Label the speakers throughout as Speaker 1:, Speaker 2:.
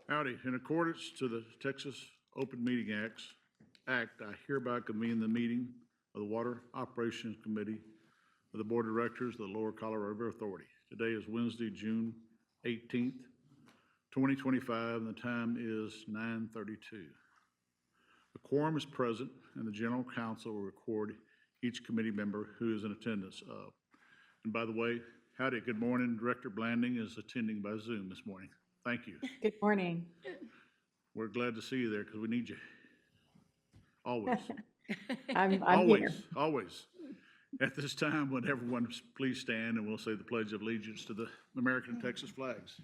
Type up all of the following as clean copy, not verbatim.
Speaker 1: Howdy. In accordance to the Texas Open Meeting Act, I hereby convene the meeting of the Water Operations Committee of the Board of Directors of the Lower Colorado River Authority. Today is Wednesday, June 18th, 2025, and the time is 9:32. The quorum is present, and the General Counsel will record each committee member who is in attendance. And by the way, howdy, good morning. Director Blanding is attending by Zoom this morning. Thank you.
Speaker 2: Good morning.
Speaker 1: We're glad to see you there because we need you. Always.
Speaker 2: I'm
Speaker 1: Always,
Speaker 2: here.
Speaker 1: always. At this time, would everyone please stand and we'll say the Pledge of Allegiance to the American and Texas flags.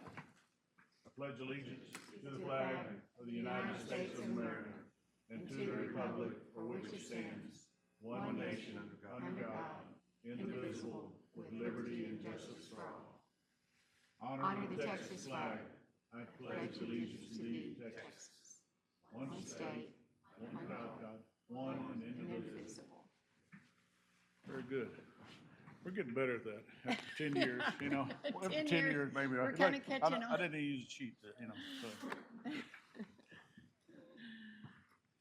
Speaker 1: I pledge allegiance to the flag of the United States of America and to the republic for which it stands, one nation under God, indivisible, with liberty and justice for all. Honor the Texas flag. I pledge allegiance to thee, Texas. One state, one God, one and indivisible. Very good. We're getting better at that. After 10 years, you know. After 10 years, maybe.
Speaker 3: We're kind of catching on.
Speaker 1: I didn't use a cheat, you know. So.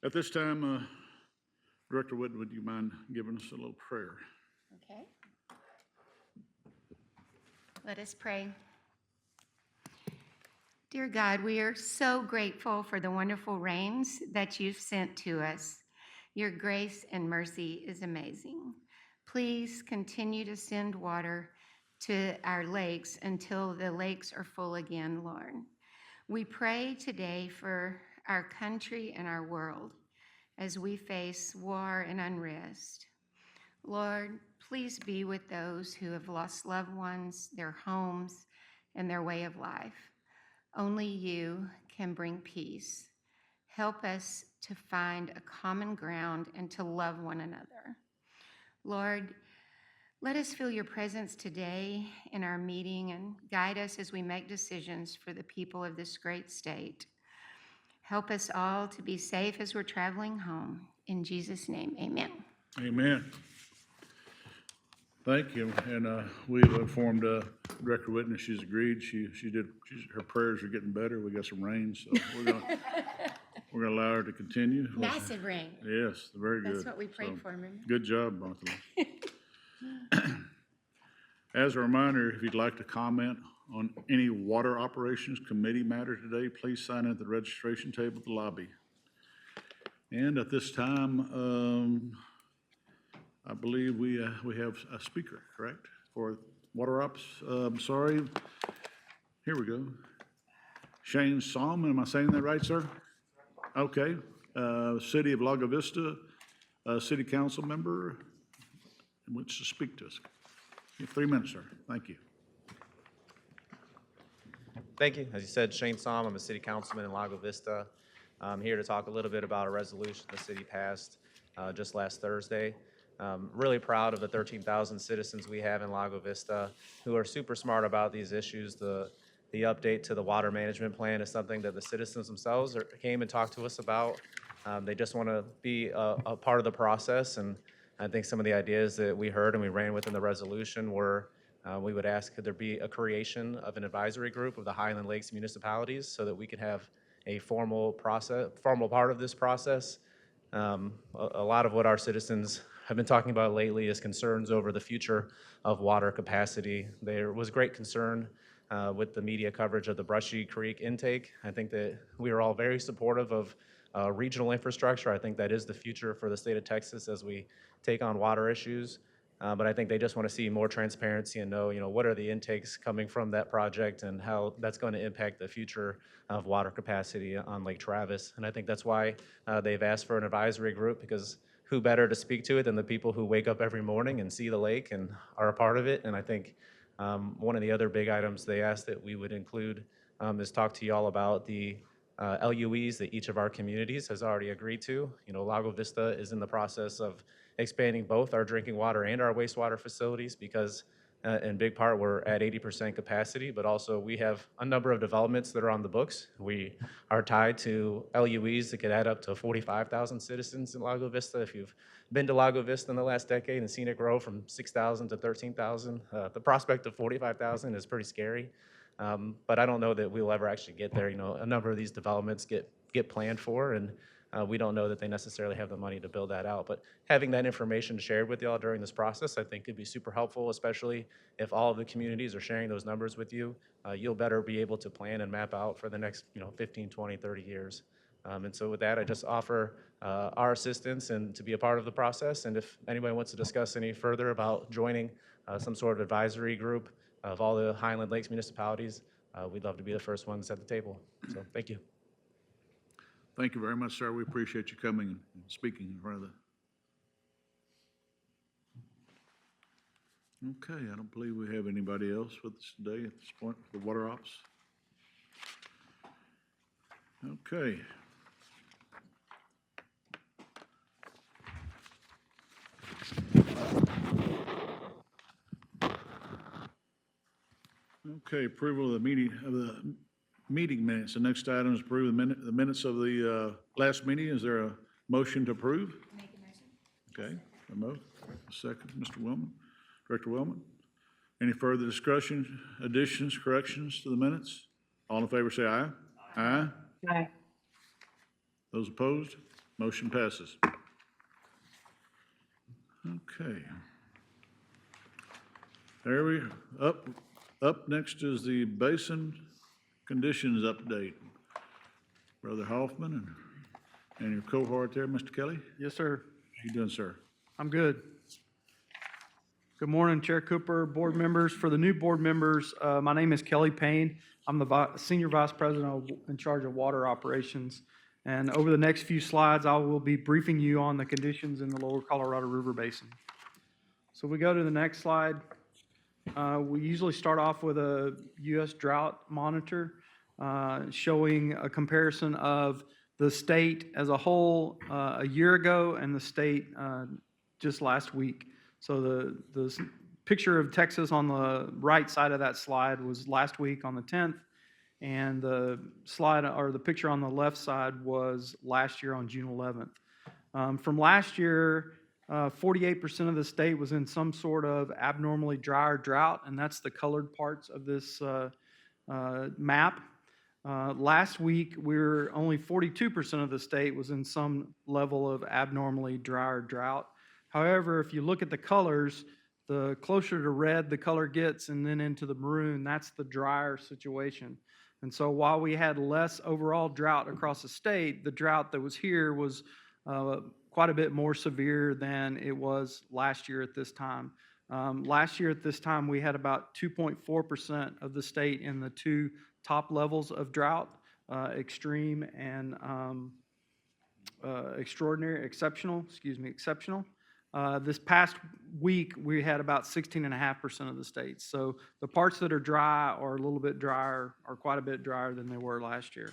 Speaker 1: At this time, Director Wood, would you mind giving us a little prayer?
Speaker 3: Okay. Let us pray. Dear God, we are so grateful for the wonderful rains that you've sent to us. Your grace and mercy is amazing. Please continue to send water to our lakes until the lakes are full again, Lord. We pray today for our country and our world as we face war and unrest. Lord, please be with those who have lost loved ones, their homes, and their way of life. Only you can bring peace. Help us to find a common ground and to love one another. Lord, let us feel your presence today in our meeting and guide us as we make decisions for the people of this great state. Help us all to be safe as we're traveling home. In Jesus' name, amen.
Speaker 1: Amen. Thank you. And we've informed Director Whitney she's agreed. Her prayers are getting better. We got some rain, so we're gonna allow her to continue.
Speaker 3: Massive rain.
Speaker 1: Yes, very good.
Speaker 3: That's what we prayed for, remember?
Speaker 1: Good job, both of you. As a reminder, if you'd like to comment on any Water Operations Committee matter today, please sign in at the registration table at the lobby. And at this time, I believe we have a speaker, correct, for Water Ops. Sorry. Here we go. Shane Solomon, am I saying that right, sir? Okay. City of Lago Vista, City Council member, wants to speak to us. You have 3 minutes, sir. Thank you.
Speaker 4: Thank you. As you said, Shane Somm, I'm a city councilman in Lago Vista. I'm here to talk a little bit about a resolution the city passed just last Thursday. Really proud of the 13,000 citizens we have in Lago Vista who are super smart about these issues. The update to the water management plan is something that the citizens themselves came and talked to us about. They just want to be a part of the process, and I think some of the ideas that we heard and we ran with in the resolution were we would ask could there be a creation of an advisory group of the Highland Lakes municipalities so that we could have a formal part of this process. A lot of what our citizens have been talking about lately is concerns over the future of water capacity. There was great concern with the media coverage of the Brushy Creek intake. I think that we are all very supportive of regional infrastructure. I think that is the future for the state of Texas as we take on water issues. But I think they just want to see more transparency and know, what are the intakes coming from that project and how that's going to impact the future of water capacity on Lake Travis. And I think that's why they've asked for an advisory group, because who better to speak to it than the people who wake up every morning and see the lake and are a part of it. And I think one of the other big items they asked that we would include is talk to you all about the LUEs that each of our communities has already agreed to. Lago Vista is in the process of expanding both our drinking water and our wastewater facilities because in big part we're at 80% capacity, but also we have a number of developments that are on the books. We are tied to LUEs that could add up to 45,000 citizens in Lago Vista. If you've been to Lago Vista in the last decade and seen it grow from 6,000 to 13,000, the prospect of 45,000 is pretty scary. But I don't know that we'll ever actually get there. You know, a number of these developments get planned for, and we don't know that they necessarily have the money to build that out. But having that information shared with y'all during this process, I think could be super helpful, especially if all of the communities are sharing those numbers with you. You'll better be able to plan and map out for the next, 15, 20, 30 years. And so with that, I just offer our assistance and to be a part of the process. And if anybody wants to discuss any further about joining some sort of advisory group of all the Highland Lakes municipalities, we'd love to be the first ones at the table. So thank you.
Speaker 1: Thank you very much, sir. We appreciate you coming and speaking in front of the. Okay, I don't believe we have anybody else with us today at this point for the water ops. Okay. Okay, approval of the meeting minutes. The next item is approve the minutes of the last meeting. Is there a motion to approve?
Speaker 3: Make a motion.
Speaker 1: Okay, a motion. Second, Mr. Willman, Director Willman. Any further discussion, additions, corrections to the minutes? All in favor say aye. Aye.
Speaker 2: Aye.
Speaker 1: Those opposed? Motion passes. Okay. There we, up next is the basin conditions update. Brother Hoffman and your cohort there, Mr. Kelly.
Speaker 5: Yes, sir.
Speaker 1: How you doing, sir?
Speaker 5: I'm good. Good morning, Chair Cooper, board members. For the new board members, my name is Kelly Payne. I'm the Senior Vice President in charge of water operations. And over the next few slides, I will be briefing you on the conditions in the lower Colorado River Basin. So we go to the next slide. We usually start off with a U.S. drought monitor showing a comparison of the state as a whole a year ago and the state just last week. So the picture of Texas on the right side of that slide was last week on the 10th, and the slide or the picture on the left side was last year on June 11th. From last year, 48% of the state was in some sort of abnormally dry or drought, and that's the colored parts of this map. Last week, only 42% of the state was in some level of abnormally dry or drought. However, if you look at the colors, the closer to red the color gets and then into the maroon, that's the drier situation. And so while we had less overall drought across the state, the drought that was here was quite a bit more severe than it was last year at this time. Last year at this time, we had about 2.4% of the state in the two top levels of drought, extreme and exceptional. This past week, we had about 16.5% of the states. So the parts that are dry or a little bit drier are quite a bit drier than they were last year.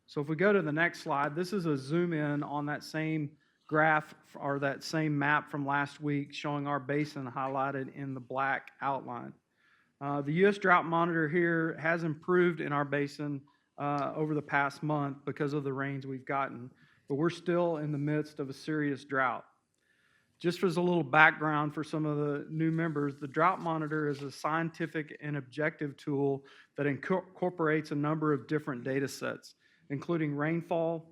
Speaker 5: So if we go to the next slide, this is a zoom in on that same graph or that same map from last week showing our basin highlighted in the black outline. The U.S. Drought Monitor here has improved in our basin over the past month because of the rains we've gotten, but we're still in the midst of a serious drought. Just as a little background for some of the new members, the Drought Monitor is a scientific and objective tool that incorporates a number of different data sets, including rainfall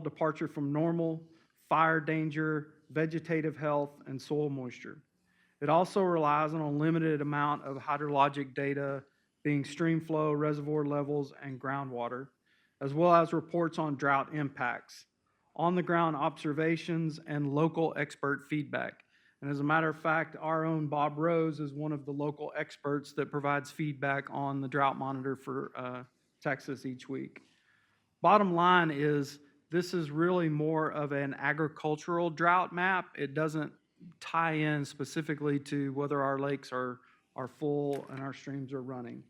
Speaker 5: departure from normal, fire danger, vegetative health, and soil moisture. It also relies on a limited amount of hydrologic data, being stream flow, reservoir levels, and groundwater, as well as reports on drought impacts, on-the-ground observations, and local expert feedback. And as a matter of fact, our own Bob Rose is one of the local experts that provides feedback on the Drought Monitor for Texas each week. Bottom line is, this is really more of an agricultural drought map. It doesn't tie in specifically to whether our lakes are full and our streams are running.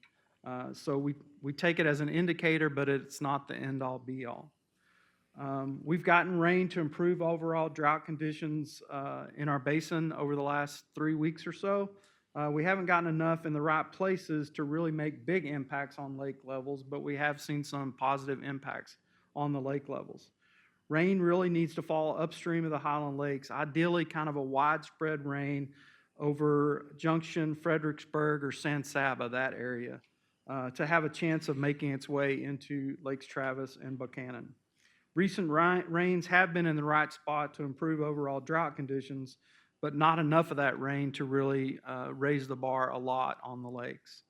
Speaker 5: So we take it as an indicator, but it's not the end-all, be-all. We've gotten rain to improve overall drought conditions in our basin over the last 3 weeks or so. We haven't gotten enough in the right places to really make big impacts on lake levels, but we have seen some positive impacts on the lake levels. Rain really needs to fall upstream of the Highland Lakes, ideally kind of a widespread rain over Junction, Fredericksburg, or San Saba, that area. to have a chance of making its way into Lakes Travis and Buchanan. Recent rains have been in the right spot to improve overall drought conditions, but not enough of that rain to really raise the bar a lot on the lakes.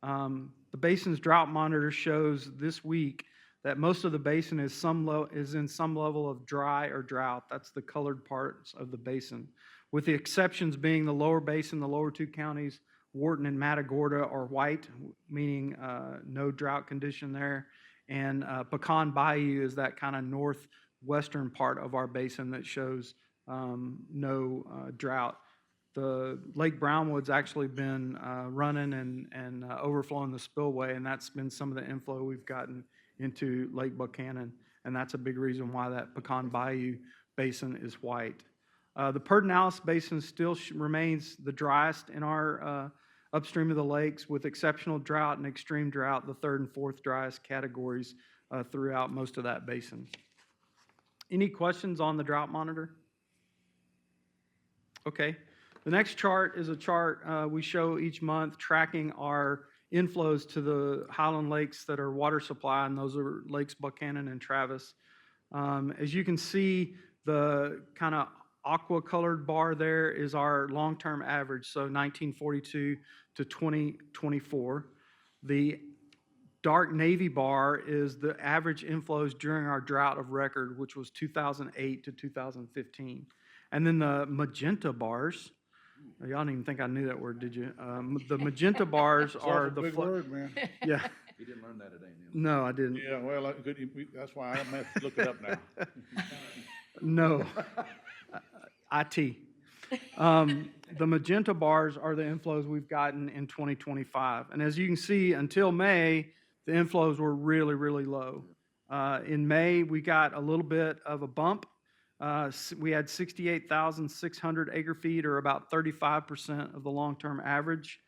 Speaker 5: The basin's drought monitor shows this week that most of the basin is in some level of dry or drought. That's the colored parts of the basin, with the exceptions being the lower basin, the lower two counties, Wharton and Matagorda are white, meaning no drought condition there. And Pecan Bayou is that kind of northwestern part of our basin that shows no drought. The Lake Brownwood's actually been running and overflowing the spillway, and that's been some of the inflow we've gotten into Lake Buchanan, and that's a big reason why that Pecan Bayou basin is white. The Pedernales Basin still remains the driest in our upstream of the lakes, with exceptional drought and extreme drought, the third and fourth driest categories throughout most of that basin. Any questions on the drought monitor? Okay. The next chart is a chart we show each month tracking our inflows to the Highland Lakes that are water supply, and those are Lakes Buchanan and Travis. As you can see, the kind of aqua-colored bar there is our long-term average, so 1942 to 2024. The dark navy bar is the average inflows during our drought of record, which was 2008 to 2015. And then the magenta bars, y'all didn't even think I knew that word, did you? The magenta bars are the
Speaker 1: Big word, man.
Speaker 5: yeah.
Speaker 6: You didn't learn that today, Neil.
Speaker 5: No, I didn't.
Speaker 1: Yeah, well, that's why I have to look it up now.
Speaker 5: No. IT. The magenta bars are the inflows we've gotten in 2025. And as you can see, until May, the inflows were really, really low. In May, we got a little bit of a bump. We had 68,600 acre feet, or about 35% of the long-term average.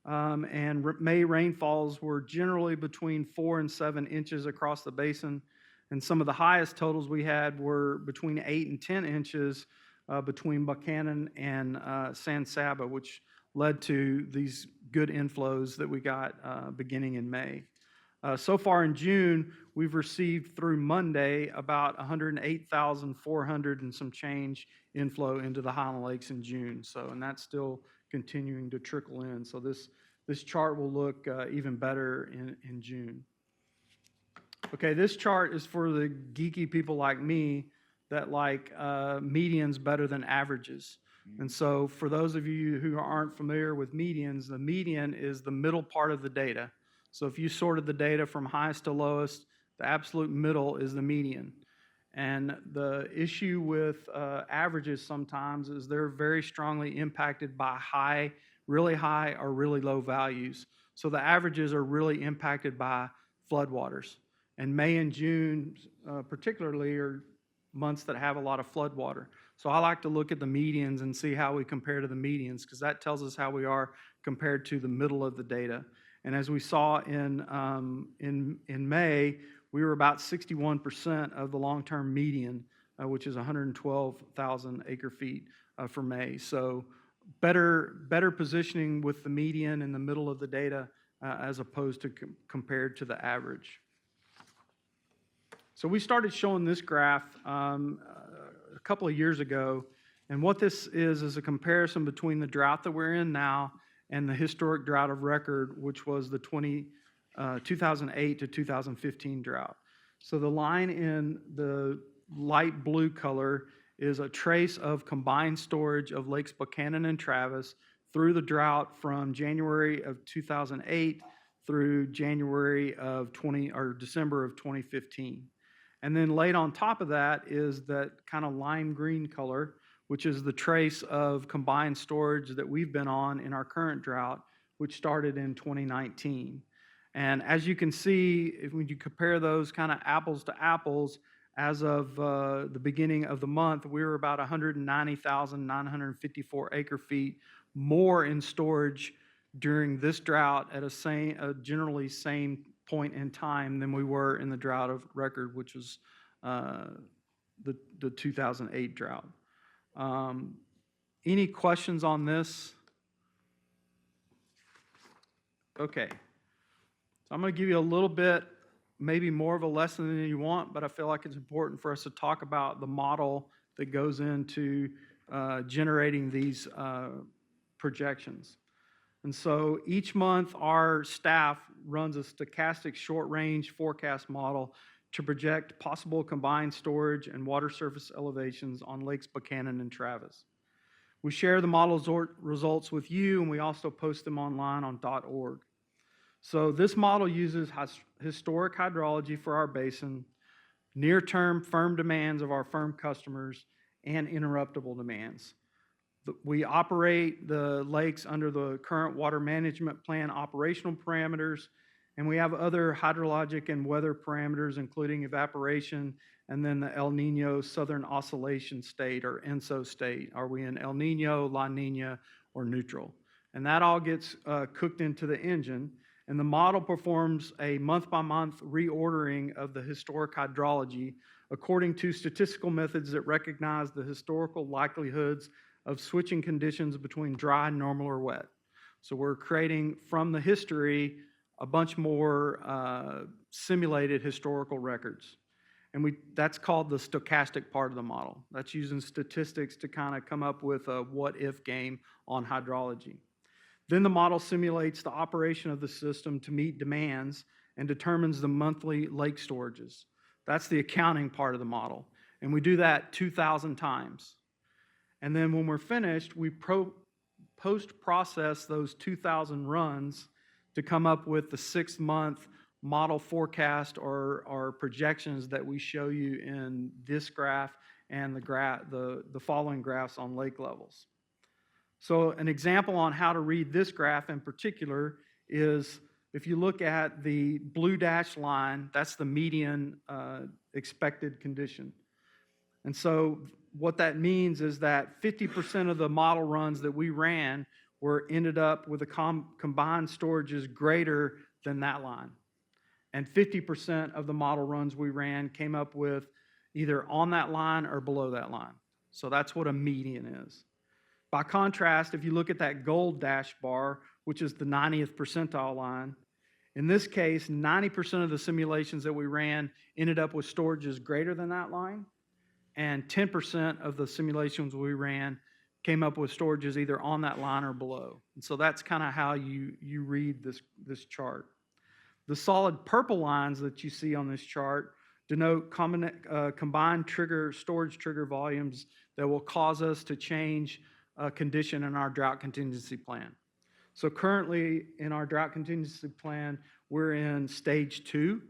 Speaker 5: And May rainfalls were generally between 4 and 7 inches across the basin. And some of the highest totals we had were between 8 and 10 inches between Buchanan and San Saba, which led to these good inflows that we got beginning in May. So far in June, we've received through Monday about 108,400 and some change inflow into the Highland Lakes in June. So, and that's still continuing to trickle in. So this chart will look even better in June. Okay, this chart is for the geeky people like me that like medians better than averages. And so for those of you who aren't familiar with medians, the median is the middle part of the data. So if you sorted the data from highest to lowest, the absolute middle is the median. And the issue with averages sometimes is they're very strongly impacted by really high or really low values. So the averages are really impacted by floodwaters. And May and June particularly are months that have a lot of floodwater. So I like to look at the medians and see how we compare to the medians, because that tells us how we are compared to the middle of the data. And as we saw in May, we were about 61% of the long-term median, which is 112,000 acre feet for May. So better positioning with the median in the middle of the data as opposed to compared to the average. So we started showing this graph a couple of years ago, and what this is a comparison between the drought that we're in now and the historic drought of record, which was the 2008 to 2015 drought. So the line in the light blue color is a trace of combined storage of Lakes Buchanan and Travis through the drought from January of 2008 through December of 2015. And then laid on top of that is that kind of lime green color, which is the trace of combined storage that we've been on in our current drought, which started in 2019. And as you can see, when you compare those kind of apples to apples, as of the beginning of the month, we were about 190,954 acre feet more in storage during this drought at a generally same point in time than we were in the drought of record, which was the 2008 drought. Any questions on this? Okay. So I'm going to give you a little bit, maybe more of a lesson than you want, but I feel like it's important for us to talk about the model that goes into generating these projections. And so each month, our staff runs a stochastic short-range forecast model to project possible combined storage and water surface elevations on Lakes Buchanan and Travis. We share the model's results with you, and we also post them online on .org. So this model uses historic hydrology for our basin, near-term firm demands of our firm customers, and interruptible demands. We operate the lakes under the current water management plan operational parameters, and we have other hydrologic and weather parameters, including evaporation, and then the El Nino Southern Oscillation State, or ENSO state. Are we in El Nino, La Nina, or neutral? And that all gets cooked into the engine, and the model performs a month-by-month reordering of the historic hydrology according to statistical methods that recognize the historical likelihoods of switching conditions between dry, normal, or wet. So we're creating from the history a bunch more simulated historical records. And that's called the stochastic part of the model. That's using statistics to kind of come up with a what-if game on hydrology. Then the model simulates the operation of the system to meet demands and determines the monthly lake storages. That's the accounting part of the model. And we do that 2,000 times. And then when we're finished, we post-process those 2,000 runs to come up with the 6-month model forecast or projections that we show you in this graph and the following graphs on lake levels. So an example on how to read this graph in particular is if you look at the blue dashed line, that's the median expected condition. And so what that means is that 50% of the model runs that we ran ended up with a combined storages greater than that line. And 50% of the model runs we ran came up with either on that line or below that line. So that's what a median is. By contrast, if you look at that gold dash bar, which is the 90th percentile line, in this case, 90% of the simulations that we ran ended up with storages greater than that line, and 10% of the simulations we ran came up with storages either on that line or below. And so that's kind of how you read this chart. The solid purple lines that you see on this chart denote combined storage trigger volumes that will cause us to change a condition in our drought contingency plan. So currently in our drought contingency plan, we're in stage 2,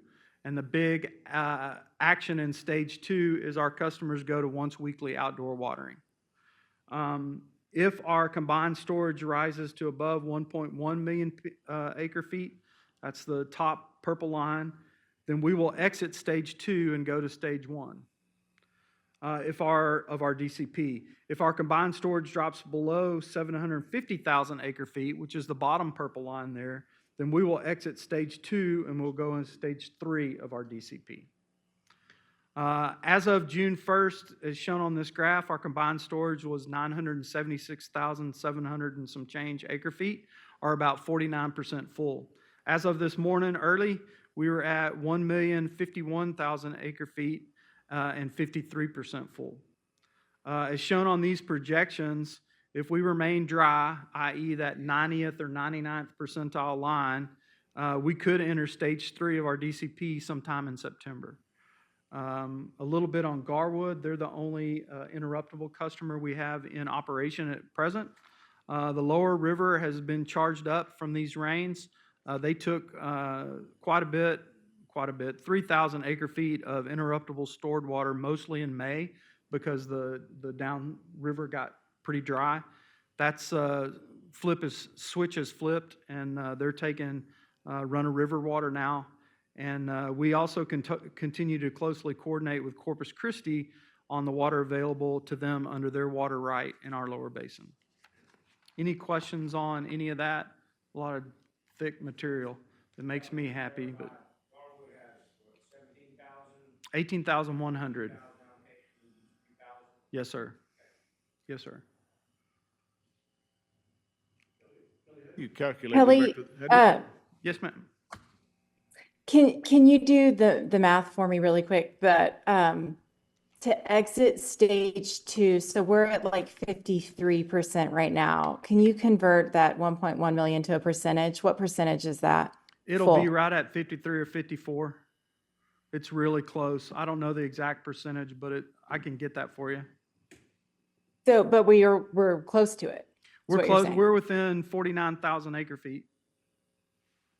Speaker 5: and the big action in stage 2 is our customers go to once weekly outdoor watering. If our combined storage rises to above 1.1 million acre feet, that's the top purple line, then we will exit stage 2 and go to stage 1 of our DCP. If our combined storage drops below 750,000 acre feet, which is the bottom purple line there, then we will exit stage 2 and we'll go in stage 3 of our DCP. As of June 1st, as shown on this graph, our combined storage was 976,700 and some change acre feet, or about 49% full. As of this morning early, we were at 1,051,000 acre feet and 53% full. As shown on these projections, if we remain dry, i.e. that 90th or 99th percentile line, we could enter stage 3 of our DCP sometime in September. A little bit on Garwood. They're the only interruptible customer we have in operation at present. The lower river has been charged up from these rains. They took quite a bit, 3,000 acre feet of interruptible stored water, mostly in May, because the downriver got pretty dry. That's switch is flipped, and they're taking run-of-river water now. And we also continue to closely coordinate with Corpus Christi on the water available to them under their water right in our lower basin. Any questions on any of that? A lot of thick material that makes me happy. But 18,100. Yes, sir. Yes, sir.
Speaker 1: You calculate.
Speaker 2: Kelly,
Speaker 5: Yes, ma'am.
Speaker 2: Can you do the math for me really quick? But to exit stage 2, so we're at like 53% right now. Can you convert that 1.1 million to a percentage? What percentage is that?
Speaker 5: It'll be
Speaker 2: Full.
Speaker 5: right at 53 or 54. It's really close. I don't know the exact percentage, but I can get that for you.
Speaker 2: So, but we're close to it. is
Speaker 5: We're
Speaker 2: what you're
Speaker 5: close.
Speaker 2: saying.
Speaker 5: We're within 49,000 acre feet.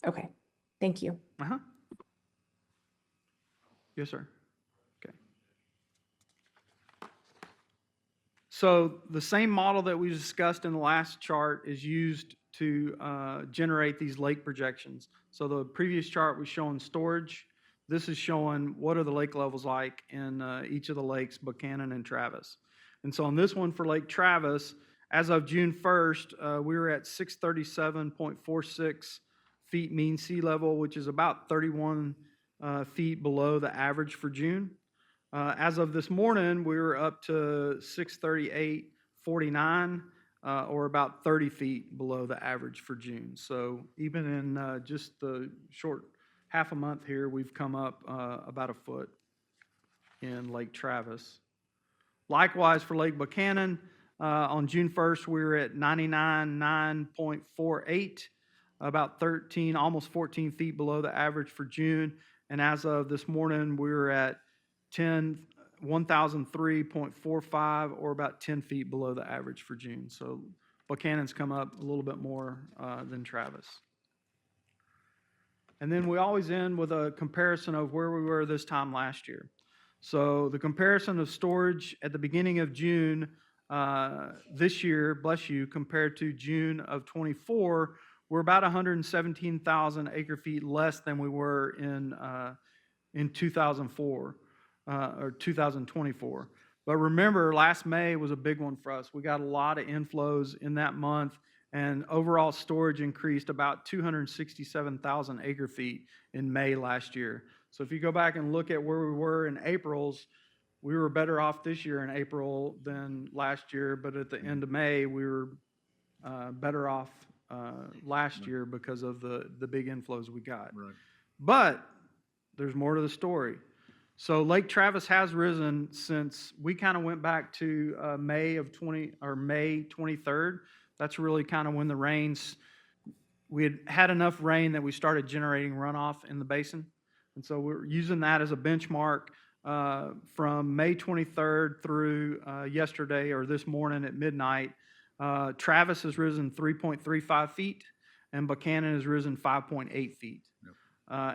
Speaker 2: Okay, thank you.
Speaker 5: Uh-huh. Yes, sir. Okay. So the same model that we discussed in the last chart is used to generate these lake projections. So the previous chart was showing storage. This is showing what are the lake levels like in each of the lakes, Buchanan and Travis. And so on this one for Lake Travis, as of June 1st, we were at 637.46 feet mean sea level, which is about 31 feet below the average for June. As of this morning, we were up to 638.49, or about 30 feet below the average for June. So even in just the short half a month here, we've come up about a foot in Lake Travis. Likewise, for Lake Buchanan, on June 1st, we were at 99.948, about 13, almost 14 feet below the average for June. And as of this morning, we were at 1,003.45, or about 10 feet below the average for June. So Buchanan's come up a little bit more than Travis. And then we always end with a comparison of where we were this time last year. So the comparison of storage at the beginning of June this year, bless you, compared to June of 24, we're about 117,000 acre feet less than we were in 2004 or 2024. But remember, last May was a big one for us. We got a lot of inflows in that month, and overall storage increased about 267,000 acre feet in May last year. So if you go back and look at where we were in April's, we were better off this year in April than last year, but at the end of May, we were better off last year because of the big inflows we got.
Speaker 1: Right.
Speaker 5: But there's more to the story. So Lake Travis has risen since we kind of went back to May 23rd. That's really kind of when the rains, we had enough rain that we started generating runoff in the basin. And so we're using that as a benchmark from May 23rd through yesterday or this morning at midnight. Travis has risen 3.35 feet and Buchanan has risen 5.8 feet.
Speaker 1: Yep.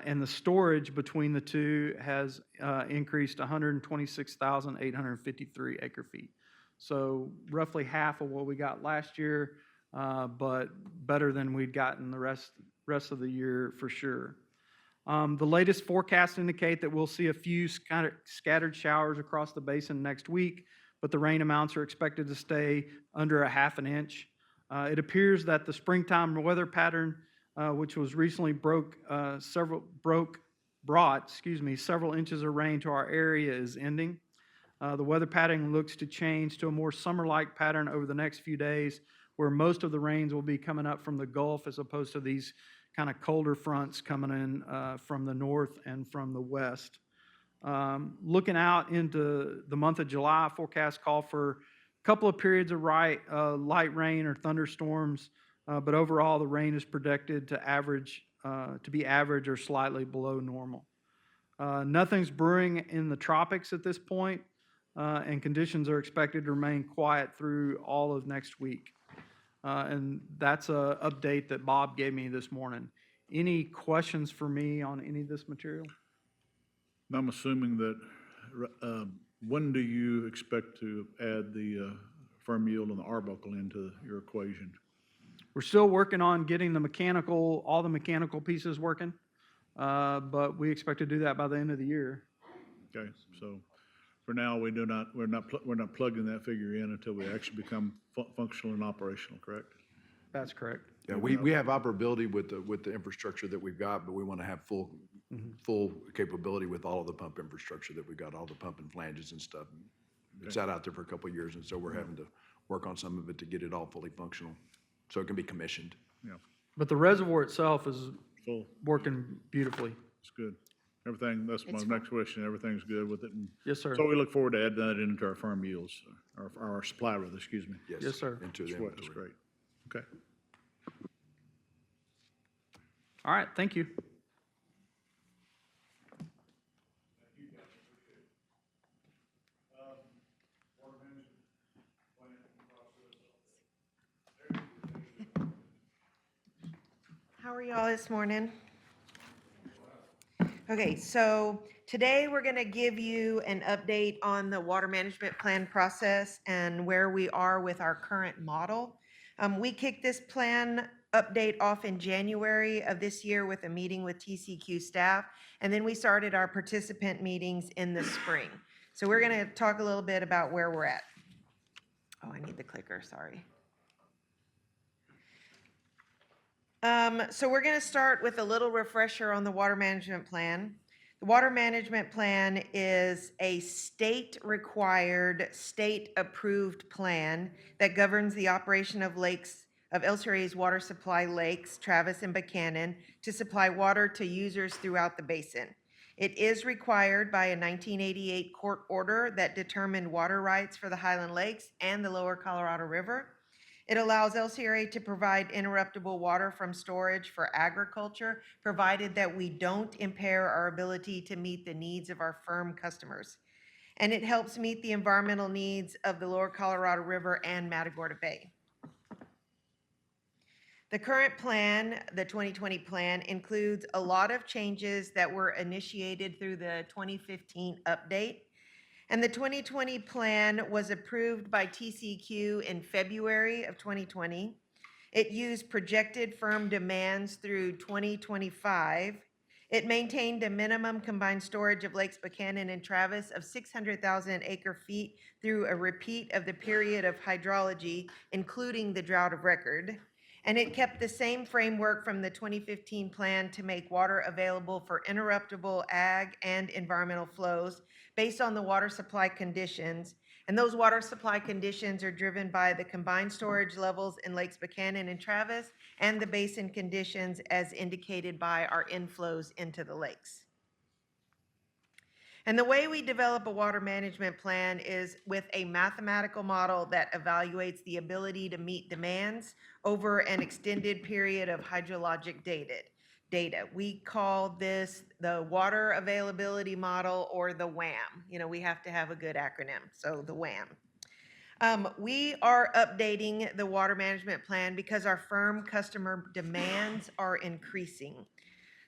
Speaker 5: And the storage between the two has increased 126,853 acre feet. So roughly half of what we got last year, but better than we'd gotten the rest of the year for sure. The latest forecasts indicate that we'll see a few scattered showers across the basin next week, but the rain amounts are expected to stay under a half an inch. It appears that the springtime weather pattern, which was recently brought several inches of rain to our area, is ending. The weather pattern looks to change to a more summer-like pattern over the next few days, where most of the rains will be coming up from the Gulf as opposed to these kind of colder fronts coming in from the north and from the west. Looking out into the month of July, forecasts call for a couple of periods of light rain or thunderstorms, but overall the rain is projected to be average or slightly below normal. Nothing's brewing in the tropics at this point, and conditions are expected to remain quiet through all of next week. And that's an update that Bob gave me this morning. Any questions for me on any of this material?
Speaker 1: I'm assuming that, when do you expect to add the firm yield and the arbuckle into your equation?
Speaker 5: We're still working on getting all the mechanical pieces working, but we expect to do that by the end of the year.
Speaker 1: Okay, so for now, we're not plugging that figure in until we actually become functional and operational, correct?
Speaker 5: That's correct.
Speaker 6: Yeah, we have operability with the infrastructure that we've got, but we want to have full capability with all of the pump infrastructure that we've got, all the pump and flanges and stuff. It's sat out there for a couple of years, and so we're having to work on some of it to get it all fully functional, so it can be commissioned.
Speaker 1: Yeah,
Speaker 5: But the reservoir itself is
Speaker 1: full.
Speaker 5: working beautifully.
Speaker 1: It's good. Everything, that's my
Speaker 3: It's
Speaker 1: next question. Everything's good with it. And
Speaker 5: Yes, sir.
Speaker 1: so we look forward to adding that into our firm yields, or our supply rather, excuse me.
Speaker 5: Yes, sir.
Speaker 6: Into the
Speaker 1: That's
Speaker 6: inventory.
Speaker 1: great. Okay.
Speaker 5: All right, thank you.
Speaker 7: How are y'all this morning? Okay, so today we're going to give you an update on the water management plan process and where we are with our current model. We kicked this plan update off in January of this year with a meeting with TCQ staff, and then we started our participant meetings in the spring. So we're going to talk a little bit about where we're at. Oh, I need the clicker, sorry. So we're going to start with a little refresher on the water management plan. The water management plan is a state-required, state-approved plan that governs the operation of lakes, of LCRA's water supply lakes, Travis and Buchanan, to supply water to users throughout the basin. It is required by a 1988 court order that determined water rights for the Highland Lakes and the Lower Colorado River. It allows LCRA to provide interruptible water from storage for agriculture, provided that we don't impair our ability to meet the needs of our firm customers. And it helps meet the environmental needs of the Lower Colorado River and Matagorda Bay. The current plan, the 2020 plan, includes a lot of changes that were initiated through the 2015 update. And the 2020 plan was approved by TCQ in February of 2020. It used projected firm demands through 2025. It maintained a minimum combined storage of Lakes Buchanan and Travis of 600,000 acre feet through a repeat of the period of hydrology, including the drought of record. And it kept the same framework from the 2015 plan to make water available for interruptible ag and environmental flows based on the water supply conditions. And those water supply conditions are driven by the combined storage levels in Lakes Buchanan and Travis and the basin conditions as indicated by our inflows into the lakes. And the way we develop a water management plan is with a mathematical model that evaluates the ability to meet demands over an extended period of hydrologic data. We call this the water availability model, or the WAM. You know, we have to have a good acronym, so the WAM. We are updating the water management plan because our firm customer demands are increasing.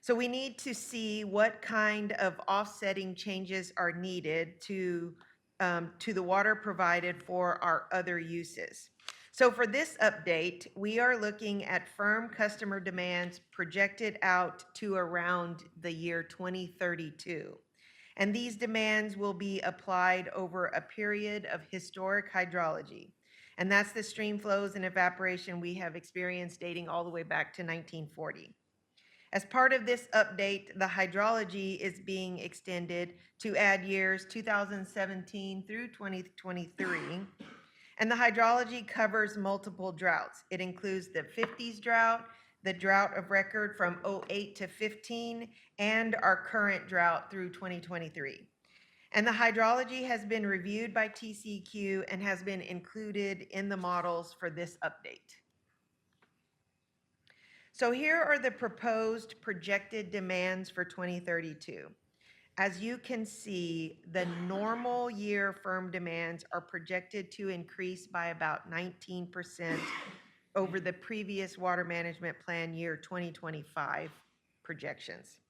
Speaker 7: So we need to see what kind of offsetting changes are needed to the water provided for our other uses. So for this update, we are looking at firm customer demands projected out to around the year 2032. And these demands will be applied over a period of historic hydrology. And that's the stream flows and evaporation we have experienced dating all the way back to 1940. As part of this update, the hydrology is being extended to add years 2017 through 2023. And the hydrology covers multiple droughts. It includes the 50s drought, the drought of record from 08 to 15, and our current drought through 2023. And the hydrology has been reviewed by TCQ and has been included in the models for this update. So here are the proposed projected demands for 2032. As you can see, the normal year firm demands are projected to increase by about 19% over the previous water management plan year 2025 projections.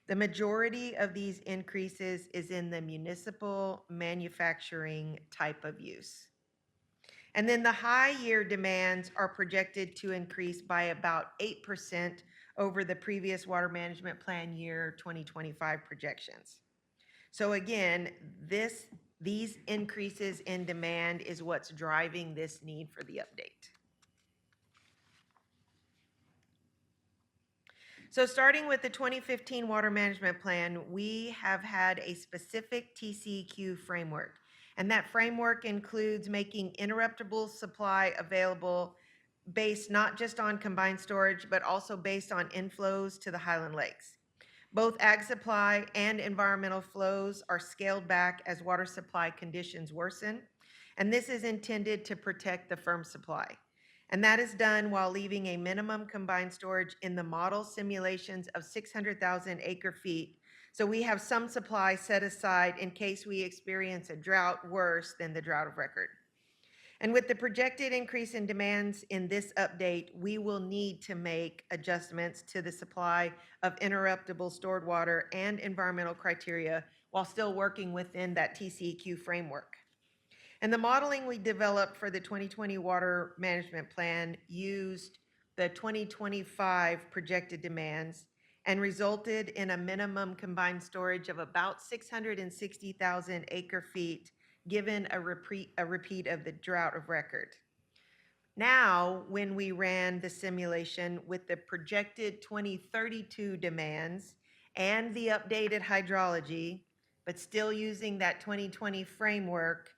Speaker 7: The majority of these increases is in the municipal manufacturing type of use. And then the high year demands are projected to increase by about 8% over the previous water management plan year 2025 projections. So again, these increases in demand is what's driving this need for the update. So starting with the 2015 water management plan, we have had a specific TCQ framework. And that framework includes making interruptible supply available based not just on combined storage, but also based on inflows to the Highland Lakes. Both ag supply and environmental flows are scaled back as water supply conditions worsen, and this is intended to protect the firm supply. And that is done while leaving a minimum combined storage in the model simulations of 600,000 acre feet. So we have some supply set aside in case we experience a drought worse than the drought of record. And with the projected increase in demands in this update, we will need to make adjustments to the supply of interruptible stored water and environmental criteria while still working within that TCEQ framework. And the modeling we developed for the 2020 Water Management Plan used the 2025 projected demands and resulted in a minimum combined storage of about 660,000 acre feet, given a repeat of the drought of record. Now, when we ran the simulation with the projected 2032 demands and the updated hydrology, but still using that 2020 framework,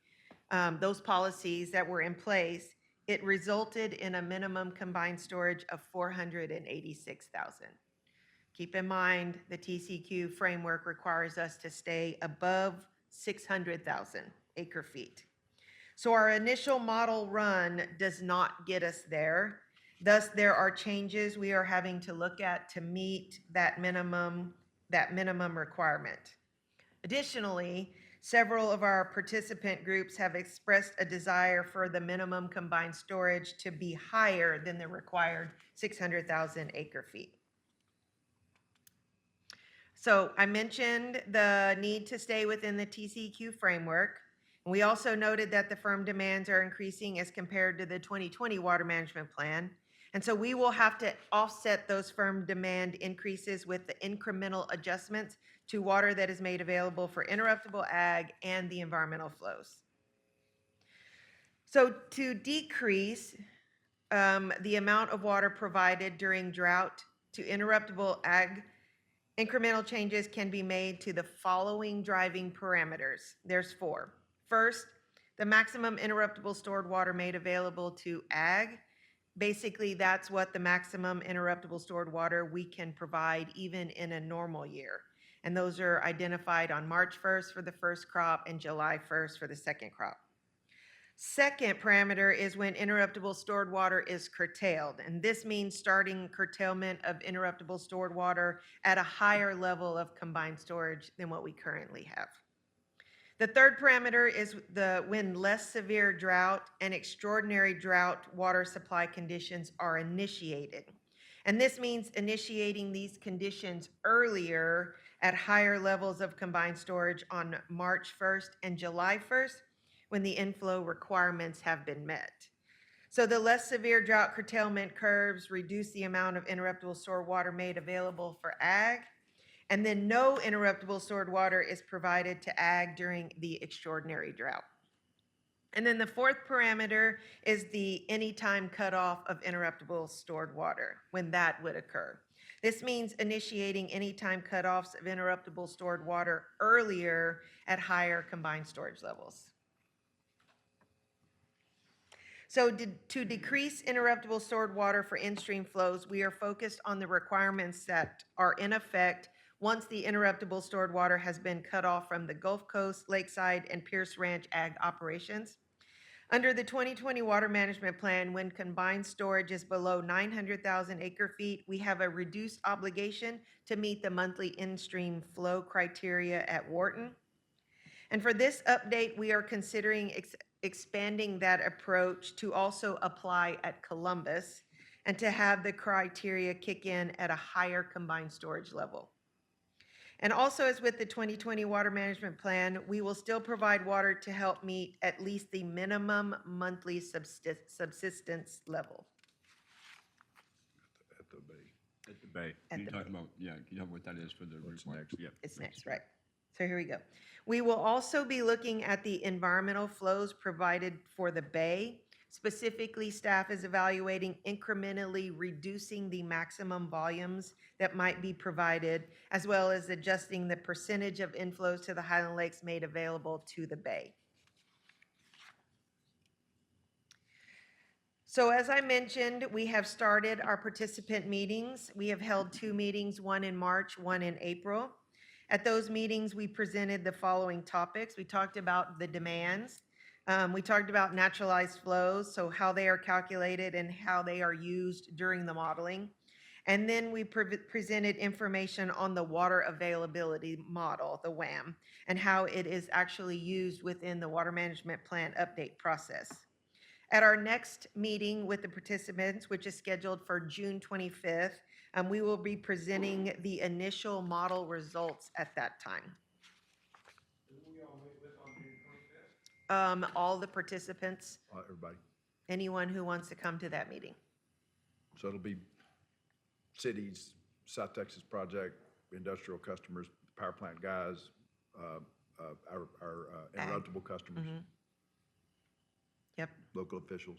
Speaker 7: those policies that were in place, it resulted in a minimum combined storage of 486,000. Keep in mind, the TCQ framework requires us to stay above 600,000 acre feet. So our initial model run does not get us there. Thus, there are changes we are having to look at to meet that minimum requirement. Additionally, several of our participant groups have expressed a desire for the minimum combined storage to be higher than the required 600,000 acre feet. So I mentioned the need to stay within the TCEQ framework. We also noted that the firm demands are increasing as compared to the 2020 Water Management Plan. And so we will have to offset those firm demand increases with the incremental adjustments to water that is made available for interruptible ag and the environmental flows. So to decrease the amount of water provided during drought to interruptible ag, incremental changes can be made to the following driving parameters. There's 4. First, the maximum interruptible stored water made available to ag. Basically, that's what the maximum interruptible stored water we can provide even in a normal year. And those are identified on March 1st for the first crop and July 1st for the second crop. Second parameter is when interruptible stored water is curtailed. And this means starting curtailment of interruptible stored water at a higher level of combined storage than what we currently have. The third parameter is when less severe drought and extraordinary drought water supply conditions are initiated. And this means initiating these conditions earlier at higher levels of combined storage on March 1st and July 1st when the inflow requirements have been met. So the less severe drought curtailment curves reduce the amount of interruptible stored water made available for ag. And then no interruptible stored water is provided to ag during the extraordinary drought. And then the fourth parameter is the anytime cutoff of interruptible stored water, when that would occur. This means initiating anytime cutoffs of interruptible stored water earlier at higher combined storage levels. So to decrease interruptible stored water for in-stream flows, we are focused on the requirements that are in effect once the interruptible stored water has been cut off from the Gulf Coast, Lakeside, and Pierce Ranch ag operations. Under the 2020 Water Management Plan, when combined storage is below 900,000 acre feet, we have a reduced obligation to meet the monthly in-stream flow criteria at Wharton. And for this update, we are considering expanding that approach to also apply at Columbus and to have the criteria kick in at a higher combined storage level. And also, as with the 2020 Water Management Plan, we will still provide water to help meet at least the minimum monthly subsistence level.
Speaker 6: At the bay.
Speaker 8: At the bay.
Speaker 7: At
Speaker 8: Can you
Speaker 7: the
Speaker 8: talk
Speaker 7: bay.
Speaker 8: about, yeah, can you talk what that is for the root next? Yep.
Speaker 7: It's next, right? So here we go. We will also be looking at the environmental flows provided for the bay. Specifically, staff is evaluating incrementally reducing the maximum volumes that might be provided, as well as adjusting the percentage of inflows to the Highland Lakes made available to the bay. So as I mentioned, we have started our participant meetings. We have held 2 meetings, one in March, one in April. At those meetings, we presented the following topics. We talked about the demands. We talked about naturalized flows, so how they are calculated and how they are used during the modeling. And then we presented information on the water availability model, the WAM, and how it is actually used within the water management plan update process. At our next meeting with the participants, which is scheduled for June 25th, we will be presenting the initial model results at that time. All the participants,
Speaker 6: Everybody.
Speaker 7: anyone who wants to come to that meeting.
Speaker 6: So it'll be cities, South Texas Project, industrial customers, power plant guys, our interruptible customers,
Speaker 7: Yep.
Speaker 6: local officials.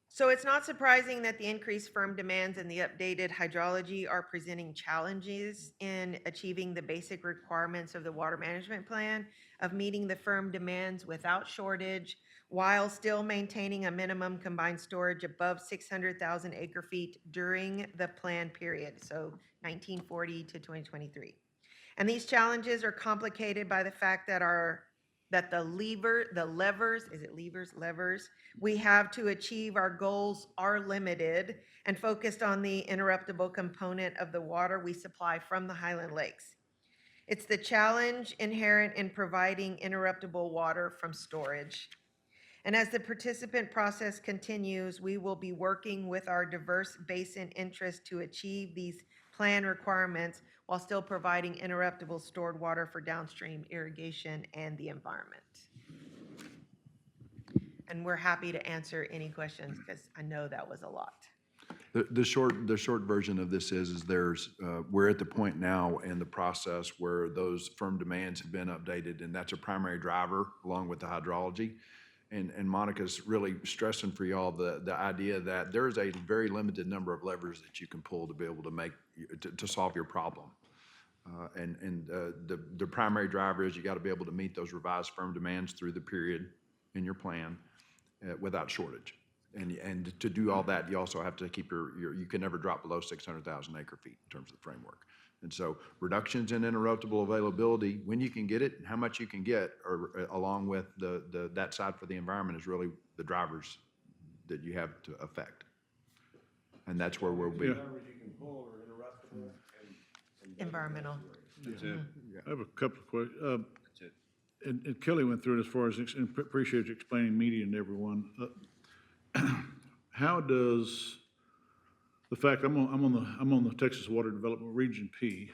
Speaker 7: So it's not surprising that the increased firm demands and the updated hydrology are presenting challenges in achieving the basic requirements of the water management plan of meeting the firm demands without shortage while still maintaining a minimum combined storage above 600,000 acre feet during the plan period, so 1940 to 2023. And these challenges are complicated by the fact that the levers we have to achieve our goals are limited and focused on the interruptible component of the water we supply from the Highland Lakes. It's the challenge inherent in providing interruptible water from storage. And as the participant process continues, we will be working with our diverse basin interests to achieve these plan requirements while still providing interruptible stored water for downstream irrigation and the environment. And we're happy to answer any questions because I know that was a lot.
Speaker 6: The short version of this is we're at the point now in the process where those firm demands have been updated, and that's a primary driver along with the hydrology. And Monica's really stressing for y'all the idea that there is a very limited number of levers that you can pull to be able to solve your problem. The primary driver is you got to be able to meet those revised firm demands through the period in your plan without shortage. And to do all that, you also have to keep you can never drop below 600,000 acre feet in terms of the framework. And so reductions in interruptible availability, when you can get it, and how much you can get, or along with that side for the environment is really the drivers that you have to affect. And that's where we'll be.
Speaker 1: Yeah.
Speaker 7: Environmental.
Speaker 8: That's it.
Speaker 1: I have a couple of questions.
Speaker 8: That's it.
Speaker 1: And Kelly went through it as far as, and appreciate you explaining media and everyone. How does the fact, I'm on the Texas Water Development Region P,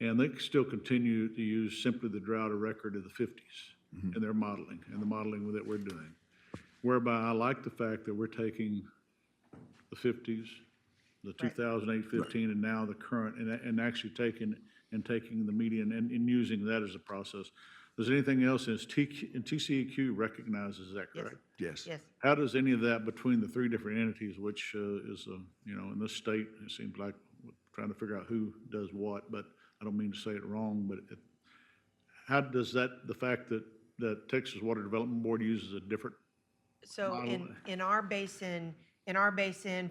Speaker 1: and they still continue to use simply the drought of record of the 50s in their modeling, and the modeling that we're doing. Whereby I like the fact that we're taking the 50s, the 2008-15, and now the current, and actually taking the median and using that as a process. Does anything else in TCEQ recognizes that, correct?
Speaker 6: Yes.
Speaker 7: Yes.
Speaker 1: How does any of that between the 3 different entities, which is, in this state, it seems like we're trying to figure out who does what, but I don't mean to say it wrong, but how does the fact that Texas Water Development Board uses a different
Speaker 7: So
Speaker 1: model?
Speaker 7: in our basin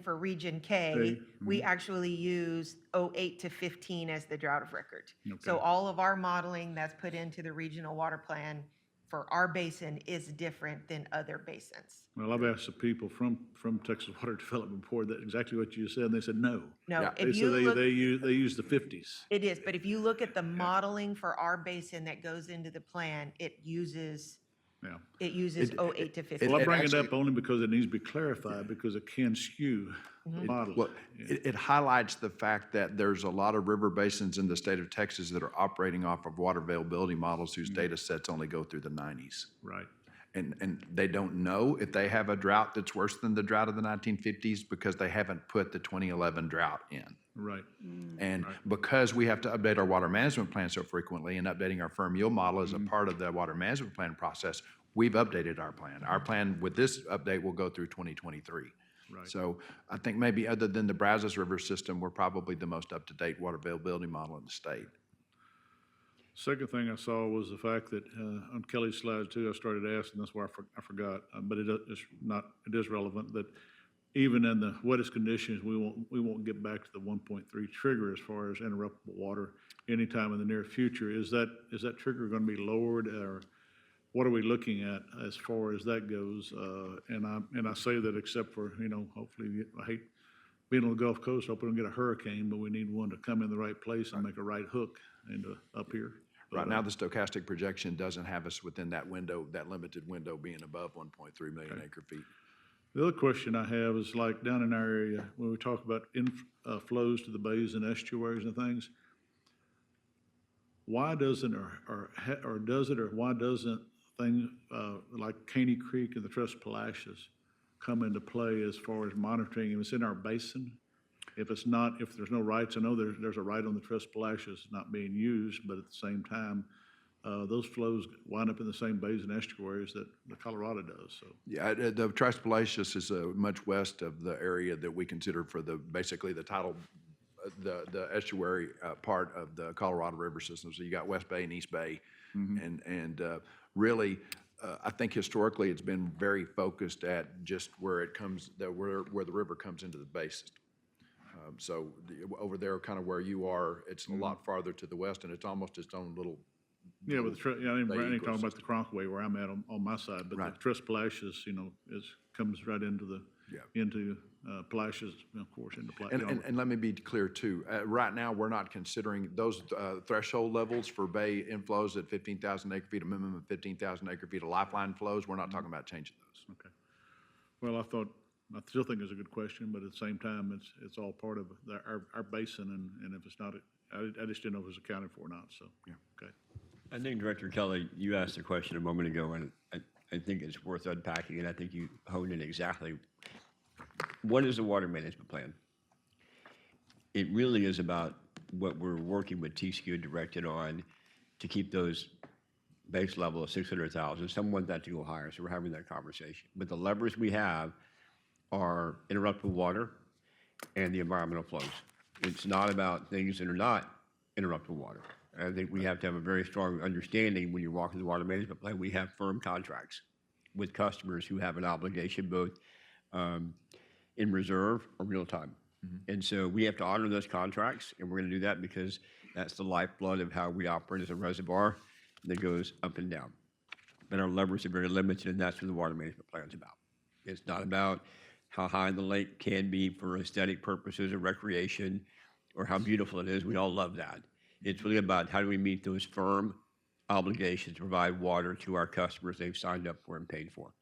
Speaker 7: for Region K, we actually use 08 to 15 as the drought of record. So
Speaker 1: Okay.
Speaker 7: all of our modeling that's put into the regional water plan for our basin is different than other basins.
Speaker 1: Well, I've asked the people from Texas Water Development Board that exactly what you said, and they said no.
Speaker 7: No,
Speaker 6: Yeah.
Speaker 7: if
Speaker 1: They
Speaker 7: you
Speaker 1: said
Speaker 7: look,
Speaker 1: they use the 50s.
Speaker 7: it is, but if you look at the modeling for our basin that goes into the plan, it uses
Speaker 1: Yeah.
Speaker 7: 08 to 15.
Speaker 1: Well, I
Speaker 6: It
Speaker 1: bring it up
Speaker 6: actually-
Speaker 1: only because it needs to be clarified, because it can skew the model.
Speaker 6: Well, it highlights the fact that there's a lot of river basins in the state of Texas that are operating off of water availability models whose data sets only go through the 90s.
Speaker 1: Right.
Speaker 6: And they don't know if they have a drought that's worse than the drought of the 1950s because they haven't put the 2011 drought in.
Speaker 1: Right.
Speaker 6: And because we have to update our water management plan so frequently, and updating our firm yield model is a part of the water management plan process, we've updated our plan. Our plan with this update will go through 2023.
Speaker 1: Right.
Speaker 6: So I think maybe other than the Brazos River system, we're probably the most up-to-date water availability model in the state.
Speaker 1: Second thing I saw was the fact that, on Kelly's slides too, I started asking, that's why I forgot, but it is relevant, that even in the wettest conditions, we won't get back to the 1.3 trigger as far as interruptible water anytime in the near future. Is that trigger gonna be lowered, or what are we looking at as far as that goes? And I say that except for, hopefully, I hate being on the Gulf Coast, hoping we don't get a hurricane, but we need one to come in the right place and make a right hook into up here.
Speaker 6: Right now, the stochastic projection doesn't have us within that window, that limited window being above 1.3 million acre feet.
Speaker 1: The other question I have is like down in our area, when we talk about flows to the bays and estuaries and things, why doesn't, why doesn't things like Caney Creek and the Tres Palacios come into play as far as monitoring? If it's in our basin, if there's no rights, I know there's a right on the Tres Palacios not being used, but at the same time, those flows wind up in the same bays and estuaries that the Colorado does, so.
Speaker 6: Yeah, the Tres Palacios is much west of the area that we consider for basically the tidal, the estuary part of the Colorado River system. So you got West Bay and East Bay. And really, I think historically it's been very focused at just where it comes, where the river comes into the bay system. So over there, kind of where you are, it's a lot farther to the west, and it's almost its own little.
Speaker 1: Yeah, but I ain't talking
Speaker 6: ecosystem.
Speaker 1: about the Cronkaway where I'm at on my side, but the
Speaker 6: Right.
Speaker 1: Tres Palacios, comes right into the, Palacios, of course, into Palacios.
Speaker 6: And let me be clear too. Right now, we're not considering those threshold levels for bay inflows at 15,000 acre feet, a minimum of 15,000 acre feet of lifeline flows. We're not talking about changing those.
Speaker 1: Okay. Well, I still think it's a good question, but at the same time, it's all part of our basin, and if it's not, I just didn't know if it was accounted for or not, so.
Speaker 6: Yeah.
Speaker 1: Okay.
Speaker 8: I think Director Kelly, you asked a question a moment ago, and I think it's worth unpacking, and I think you honed in exactly. What is the water management plan? It really is about what we're working with TCU directed on to keep those base level of 600,000. Some want that to go higher, so we're having that conversation. But the levers we have are interruptible water and the environmental flows. It's not about things that are not interruptible water. I think we have to have a very strong understanding when you're walking the water management plan. We have firm contracts with customers who have an obligation both in reserve or real time. And so we have to honor those contracts, and we're going to do that because that's the lifeblood of how we operate as a reservoir that goes up and down. But our levers are very limited, and that's what the water management plan is about. It's not about how high the lake can be for aesthetic purposes or recreation or how beautiful it is. We all love that. It's really about how do we meet those firm obligations to provide water to our customers they've signed up for and paid for.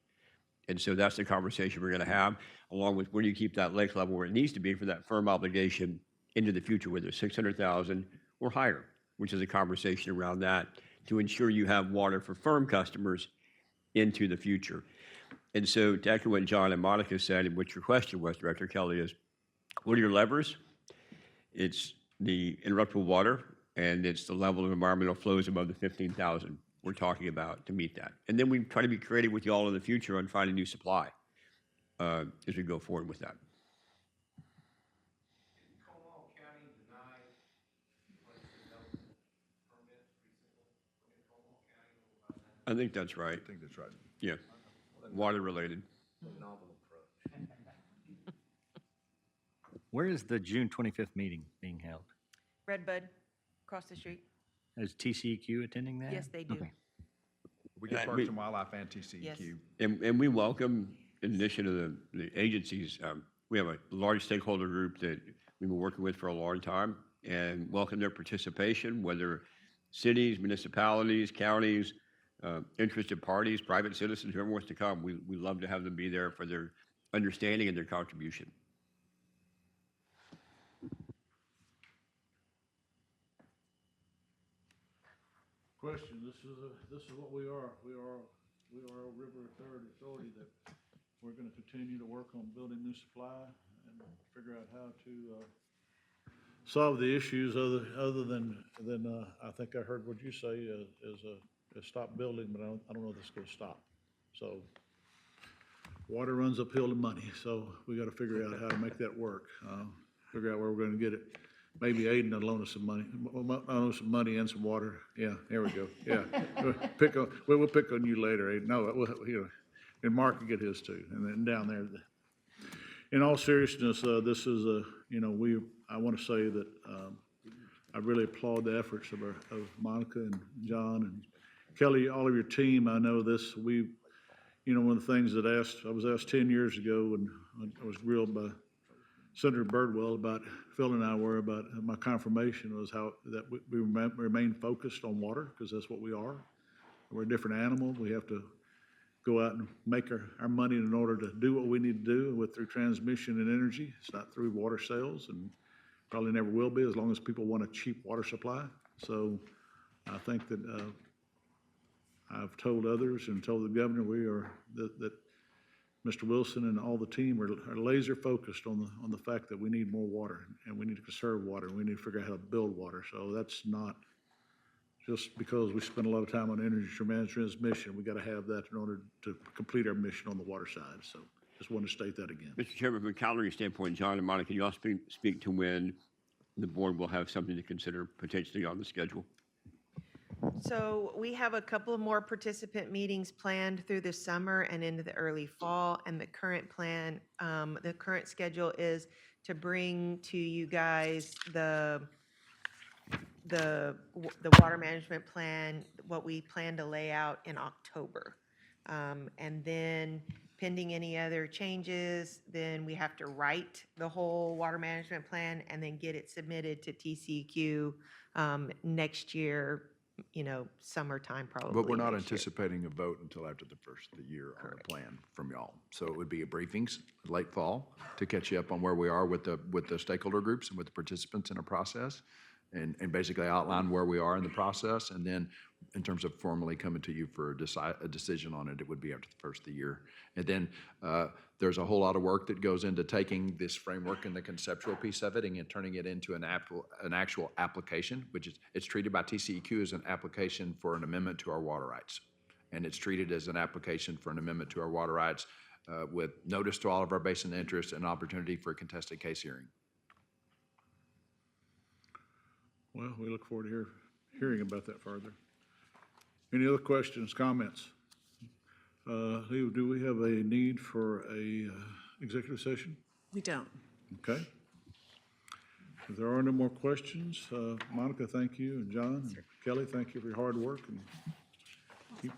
Speaker 8: And so that's the conversation we're going to have, along with where do you keep that lake level where it needs to be for that firm obligation into the future, whether it's 600,000 or higher, which is a conversation around that to ensure you have water for firm customers into the future. And so to echo what John and Monica said, and what your question was, Director Kelly, is what are your levers? It's the interruptible water, and it's the level of environmental flows above the 15,000 we're talking about to meet that. And then we try to be creative with you all in the future on finding new supply as we go forward with that. I think that's right.
Speaker 6: I think that's right.
Speaker 8: Yeah, water related.
Speaker 9: Where is the June 25th meeting being held?
Speaker 7: Redbud, across the street.
Speaker 9: Is TCEQ attending that?
Speaker 7: Yes, they do.
Speaker 9: Okay.
Speaker 6: We get
Speaker 8: we-
Speaker 6: Parks and Wildlife and TCEQ.
Speaker 7: Yes.
Speaker 8: And we welcome, in addition to the agencies, we have a large stakeholder group that we've been working with for a long time and welcome their participation, whether cities, municipalities, counties, interested parties, private citizens, whoever wants to come. We love to have them be there for their understanding and their contribution.
Speaker 1: Question, this is what we are. We are a river authority that we're gonna continue to work on building new supply and figure out how to solve the issues other than I think I heard what you say is stop building, but I don't know if it's gonna stop. So water runs uphill to money, so we gotta figure out how to make that work. Figure out where we're gonna get it. maybe Aiden will loan us some money, loan us some money and some water. Yeah, there we go, yeah. We'll pick on you later, Aiden. No, and Mark will get his too, and then down there. In all seriousness, this is I want to say that I really applaud the efforts of Monica and John and Kelly, all of your team. I know this, one of the things that I was asked 10 years ago when I was grilled by Senator Birdwell about, Phil and I were, about my confirmation was how that we remain focused on water, because that's what we are. We're a different animal. We have to go out and make our money in order to do what we need to do through transmission and energy. It's not through water sales, and probably never will be as long as people want a cheap water supply. So I think that I've told others and told the governor that Mr. Wilson and all the team are laser focused on the fact that we need more water, and we need to conserve water, and we need to figure out how to build water. So that's not just because we spend a lot of time on energy transmission. We got to have that in order to complete our mission on the water side. So just want to state that again.
Speaker 8: Mr. Chairman, from a calendaring standpoint, John and Monica, can you all speak to when the board will have something to consider potentially on the schedule?
Speaker 7: So we have a couple of more participant meetings planned through the summer and into the early fall. And the current plan, the current schedule is to bring to you guys the water management plan, what we plan to lay out in October. And then pending any other changes, then we have to write the whole water management plan and then get it submitted to TCEQ next year, summertime probably.
Speaker 6: But we're not
Speaker 7: next year.
Speaker 6: anticipating a vote until after the first of the year on the plan from y'all. So it would be a briefings late fall to catch you up on where we are with the stakeholder groups and with the participants in a process, and basically outline where we are in the process. And then in terms of formally coming to you for a decision on it, it would be after the first of the year. And then there's a whole lot of work that goes into taking this framework and the conceptual piece of it and turning it into an actual application, which is, it's treated by TCEQ as an application for an amendment to our water rights. And it's treated as an application for an amendment to our water rights with notice to all of our basin interests and opportunity for a contested case hearing.
Speaker 1: Well, we look forward to hearing about that further. Any other questions, comments? Leo, do we have a need for a executive session?
Speaker 10: We don't.
Speaker 1: Okay. If there are no more questions, Monica, thank you, and John, and Kelly, thank you for your hard work. And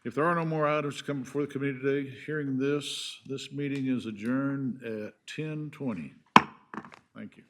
Speaker 1: if there are no more items to come before the committee today, hearing this meeting is adjourned at 10:20. Thank you.